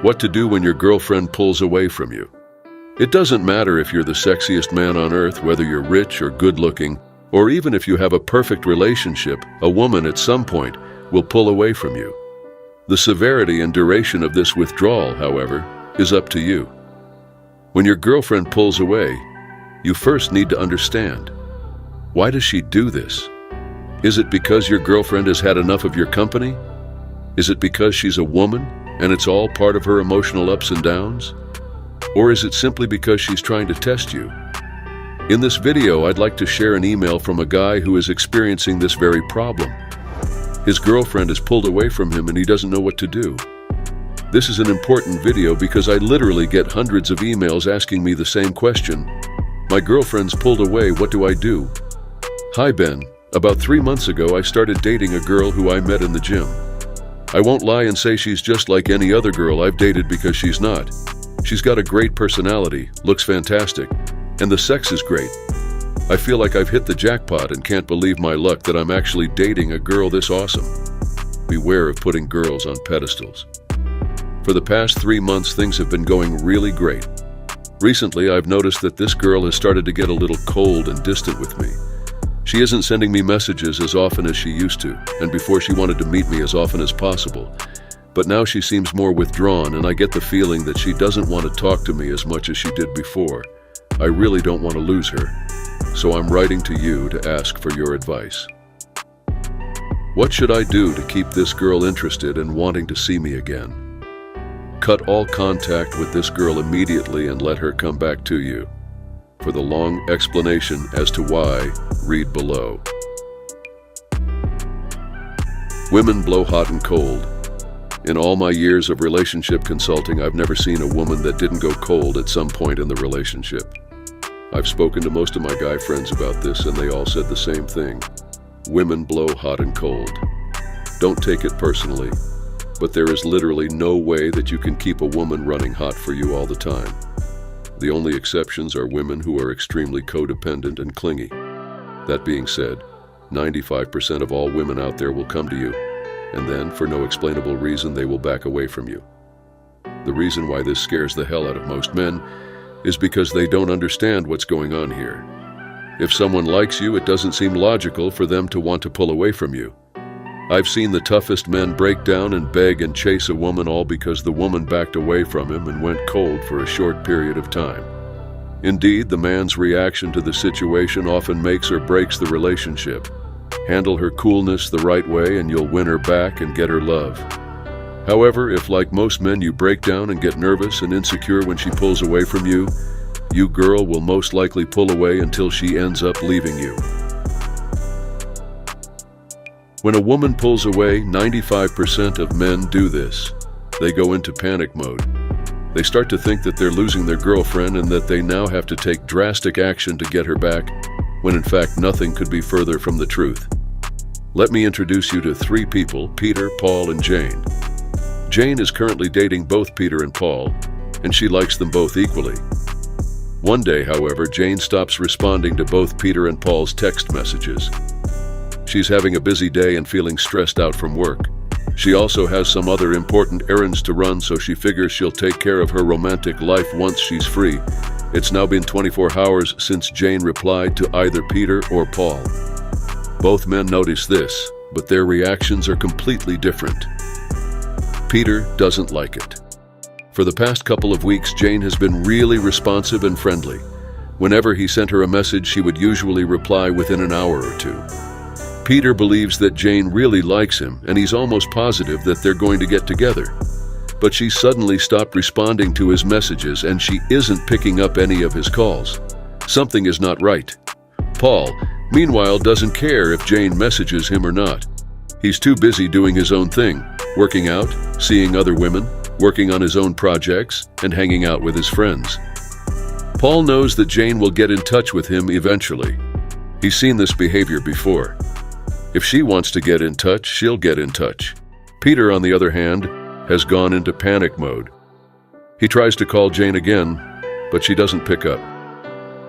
What to do when your girlfriend pulls away from you. It doesn't matter if you're the sexiest man on earth, whether you're rich or good-looking, or even if you have a perfect relationship, a woman at some point will pull away from you. The severity and duration of this withdrawal, however, is up to you. When your girlfriend pulls away, you first need to understand, why does she do this? Is it because your girlfriend has had enough of your company? Is it because she's a woman and it's all part of her emotional ups and downs? Or is it simply because she's trying to test you? In this video, I'd like to share an email from a guy who is experiencing this very problem. His girlfriend has pulled away from him and he doesn't know what to do. This is an important video because I literally get hundreds of emails asking me the same question. My girlfriend's pulled away, what do I do? Hi Ben, about 3 months ago I started dating a girl who I met in the gym. I won't lie and say she's just like any other girl I've dated because she's not. She's got a great personality, looks fantastic, and the sex is great. I feel like I've hit the jackpot and can't believe my luck that I'm actually dating a girl this awesome. Beware of putting girls on pedestals. For the past 3 months, things have been going really great. Recently, I've noticed that this girl has started to get a little cold and distant with me. She isn't sending me messages as often as she used to, and before she wanted to meet me as often as possible. But now she seems more withdrawn, and I get the feeling that she doesn't want to talk to me as much as she did before. I really don't want to lose her, so I'm writing to you to ask for your advice. What should I do to keep this girl interested and wanting to see me again? Cut all contact with this girl immediately and let her come back to you. For the long explanation as to why, read below. Women blow hot and cold. In all my years of relationship consulting, I've never seen a woman that didn't go cold at some point in the relationship. I've spoken to most of my guy friends about this and they all said the same thing. Women blow hot and cold. Don't take it personally, but there is literally no way that you can keep a woman running hot for you all the time. The only exceptions are women who are extremely codependent and clingy. That being said, 95% of all women out there will come to you, and then, for no explainable reason, they will back away from you. The reason why this scares the hell out of most men is because they don't understand what's going on here. If someone likes you, it doesn't seem logical for them to want to pull away from you. I've seen the toughest men break down and beg and chase a woman all because the woman backed away from him and went cold for a short period of time. Indeed, the man's reaction to the situation often makes or breaks the relationship. Handle her coolness the right way and you'll win her back and get her love. However, if like most men you break down and get nervous and insecure when she pulls away from you, you girl will most likely pull away until she ends up leaving you. When a woman pulls away, 95% of men do this. They go into panic mode. They start to think that they're losing their girlfriend and that they now have to take drastic action to get her back, when in fact nothing could be further from the truth. Let me introduce you to 3 people, Peter, Paul, and Jane. Jane is currently dating both Peter and Paul, and she likes them both equally. One day, however, Jane stops responding to both Peter and Paul's text messages. She's having a busy day and feeling stressed out from work. She also has some other important errands to run, so she figures she'll take care of her romantic life once she's free. It's now been 24 hours since Jane replied to either Peter or Paul. Both men notice this, but their reactions are completely different. Peter doesn't like it. For the past couple of weeks, Jane has been really responsive and friendly. Whenever he sent her a message, she would usually reply within an hour or 2. Peter believes that Jane really likes him, and he's almost positive that they're going to get together. But she suddenly stopped responding to his messages, and she isn't picking up any of his calls. Something is not right. Paul, meanwhile, doesn't care if Jane messages him or not. He's too busy doing his own thing, working out, seeing other women, working on his own projects, and hanging out with his friends. Paul knows that Jane will get in touch with him eventually. He's seen this behavior before. If she wants to get in touch, she'll get in touch. Peter, on the other hand, has gone into panic mode. He tries to call Jane again, but she doesn't pick up.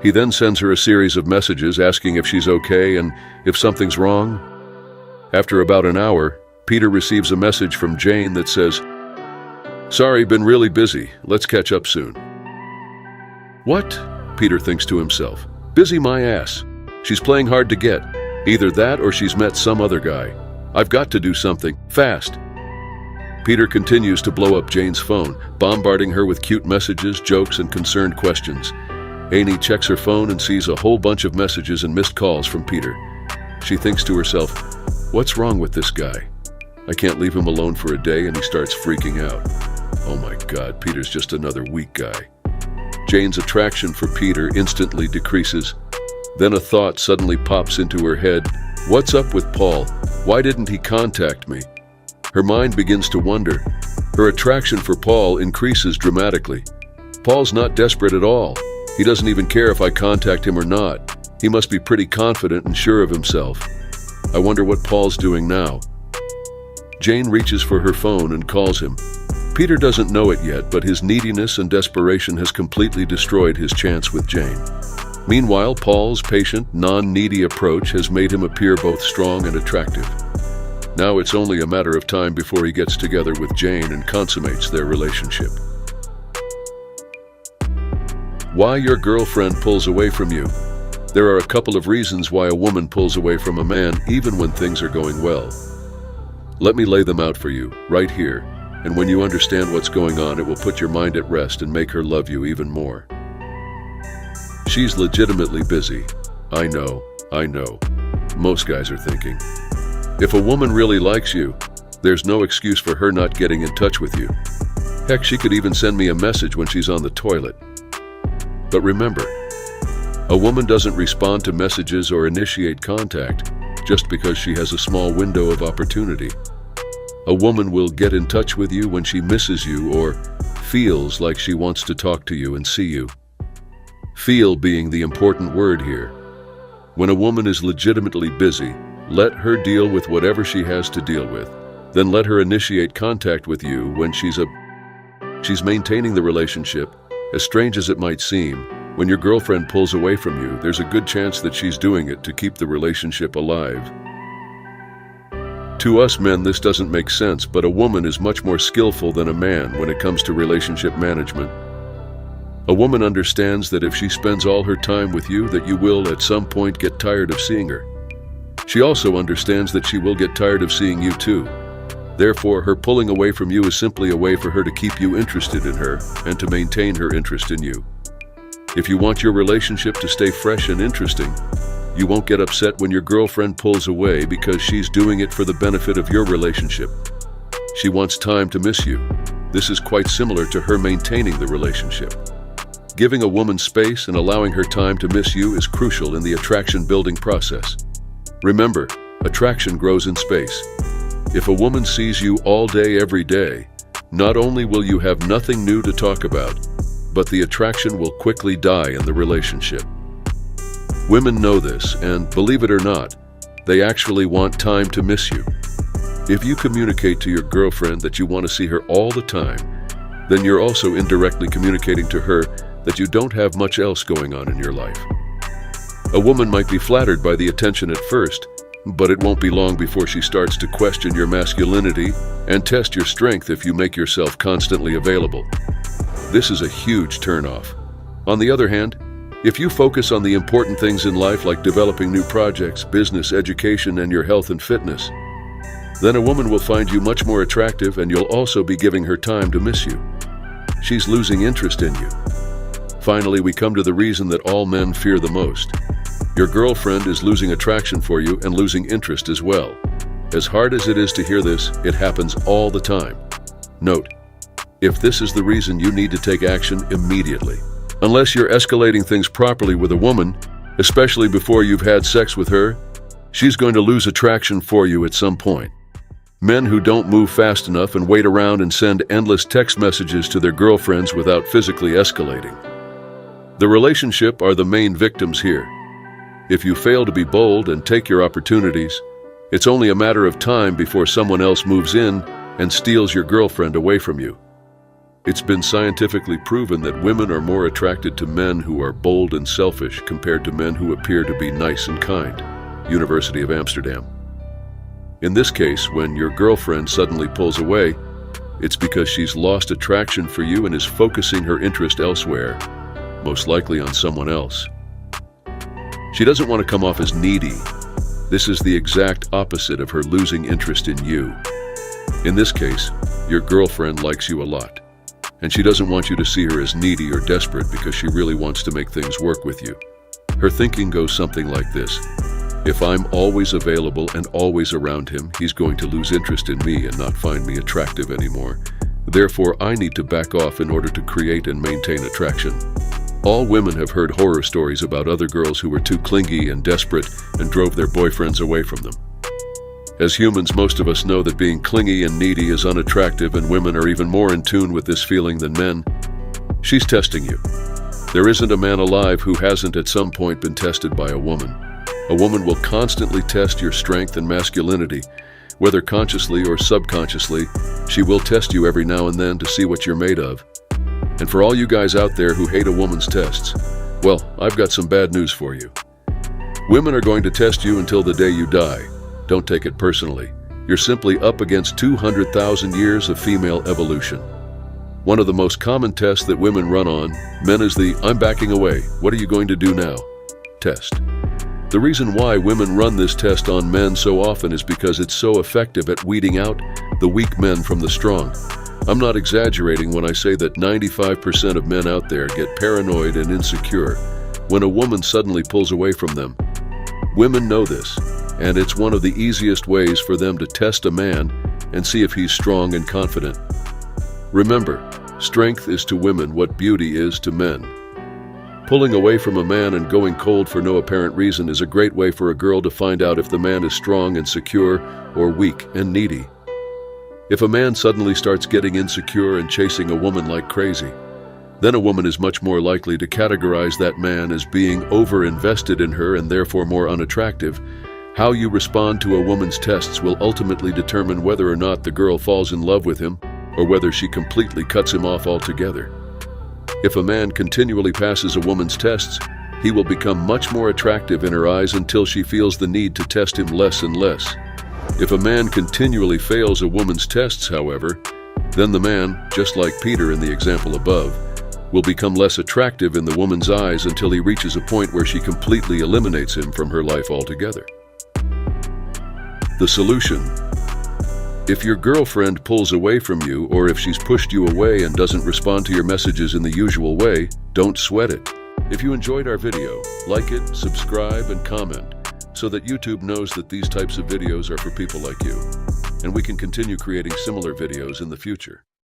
He then sends her a series of messages asking if she's okay and if something's wrong. After about an hour, Peter receives a message from Jane that says, Sorry, been really busy. Let's catch up soon. What? Peter thinks to himself. Busy my ass. She's playing hard to get. Either that or she's met some other guy. I've got to do something, fast. Peter continues to blow up Jane's phone, bombarding her with cute messages, jokes, and concerned questions. Amy checks her phone and sees a whole bunch of messages and missed calls from Peter. She thinks to herself, what's wrong with this guy? I can't leave him alone for a day, and he starts freaking out. Oh my God, Peter's just another weak guy. Jane's attraction for Peter instantly decreases. Then a thought suddenly pops into her head. What's up with Paul? Why didn't he contact me? Her mind begins to wonder. Her attraction for Paul increases dramatically. Paul's not desperate at all. He doesn't even care if I contact him or not. He must be pretty confident and sure of himself. I wonder what Paul's doing now. Jane reaches for her phone and calls him. Peter doesn't know it yet, but his neediness and desperation has completely destroyed his chance with Jane. Meanwhile, Paul's patient, non-needy approach has made him appear both strong and attractive. Now it's only a matter of time before he gets together with Jane and consummates their relationship. Why your girlfriend pulls away from you. There are a couple of reasons why a woman pulls away from a man even when things are going well. Let me lay them out for you, right here, and when you understand what's going on, it will put your mind at rest and make her love you even more. She's legitimately busy. I know. Most guys are thinking. If a woman really likes you, there's no excuse for her not getting in touch with you. Heck, she could even send me a message when she's on the toilet. But remember, a woman doesn't respond to messages or initiate contact just because she has a small window of opportunity. A woman will get in touch with you when she misses you or feels like she wants to talk to you and see you. Feel being the important word here. When a woman is legitimately busy, let her deal with whatever she has to deal with. Then let her initiate contact with you when she's maintaining the relationship. As strange as it might seem, when your girlfriend pulls away from you, there's a good chance that she's doing it to keep the relationship alive. To us men, this doesn't make sense, but a woman is much more skillful than a man when it comes to relationship management. A woman understands that if she spends all her time with you, that you will at some point get tired of seeing her. She also understands that she will get tired of seeing you too. Therefore, her pulling away from you is simply a way for her to keep you interested in her and to maintain her interest in you. If you want your relationship to stay fresh and interesting, you won't get upset when your girlfriend pulls away because she's doing it for the benefit of your relationship. She wants time to miss you. This is quite similar to her maintaining the relationship. Giving a woman space and allowing her time to miss you is crucial in the attraction-building process. Remember, attraction grows in space. If a woman sees you all day, every day, not only will you have nothing new to talk about, but the attraction will quickly die in the relationship. Women know this, and believe it or not, they actually want time to miss you. If you communicate to your girlfriend that you want to see her all the time, then you're also indirectly communicating to her that you don't have much else going on in your life. A woman might be flattered by the attention at first, but it won't be long before she starts to question your masculinity and test your strength if you make yourself constantly available. This is a huge turnoff. On the other hand, if you focus on the important things in life like developing new projects, business, education, and your health and fitness, then a woman will find you much more attractive and you'll also be giving her time to miss you. She's losing interest in you. Finally, we come to the reason that all men fear the most. Your girlfriend is losing attraction for you and losing interest as well. As hard as it is to hear this, it happens all the time. Note, if this is the reason, you need to take action immediately. Unless you're escalating things properly with a woman, especially before you've had sex with her, she's going to lose attraction for you at some point. Men who don't move fast enough and wait around and send endless text messages to their girlfriends without physically escalating. The relationship are the main victims here. If you fail to be bold and take your opportunities, it's only a matter of time before someone else moves in and steals your girlfriend away from you. It's been scientifically proven that women are more attracted to men who are bold and selfish compared to men who appear to be nice and kind. University of Amsterdam. In this case, when your girlfriend suddenly pulls away, It's because she's lost attraction for you and is focusing her interest elsewhere, most likely on someone else. She doesn't want to come off as needy. This is the exact opposite of her losing interest in you. In this case, your girlfriend likes you a lot, and she doesn't want you to see her as needy or desperate because she really wants to make things work with you. Her thinking goes something like this: if I'm always available and always around him, he's going to lose interest in me and not find me attractive anymore. Therefore, I need to back off in order to create and maintain attraction. All women have heard horror stories about other girls who were too clingy and desperate and drove their boyfriends away from them. As humans, most of us know that being clingy and needy is unattractive, and women are even more in tune with this feeling than men. She's testing you. There isn't a man alive who hasn't at some point been tested by a woman. A woman will constantly test your strength and masculinity. Whether consciously or subconsciously, she will test you every now and then to see what you're made of. And for all you guys out there who hate a woman's tests, well, I've got some bad news for you. Women are going to test you until the day you die. Don't take it personally. You're simply up against 200,000 years of female evolution. One of the most common tests that women run on men is the "I'm backing away, what are you going to do now?" test. The reason why women run this test on men so often is because it's so effective at weeding out the weak men from the strong. I'm not exaggerating when I say that 95% of men out there get paranoid and insecure when a woman suddenly pulls away from them. Women know this, and it's one of the easiest ways for them to test a man and see if he's strong and confident. Remember, strength is to women what beauty is to men. Pulling away from a man and going cold for no apparent reason is a great way for a girl to find out if the man is strong and secure or weak and needy. If a man suddenly starts getting insecure and chasing a woman like crazy, then a woman is much more likely to categorize that man as being over-invested in her and therefore more unattractive. How you respond to a woman's tests will ultimately determine whether or not the girl falls in love with him or whether she completely cuts him off altogether. If a man continually passes a woman's tests, he will become much more attractive in her eyes until she feels the need to test him less and less. If a man continually fails a woman's tests, however, then the man, just like Peter in the example above, will become less attractive in the woman's eyes until he reaches a point where she completely eliminates him from her life altogether. The solution: if your girlfriend pulls away from you, or if she's pushed you away and doesn't respond to your messages in the usual way, don't sweat it. If you enjoyed our video, like it, subscribe, and comment, so that YouTube knows that these types of videos are for people like you, and we can continue creating similar videos in the future.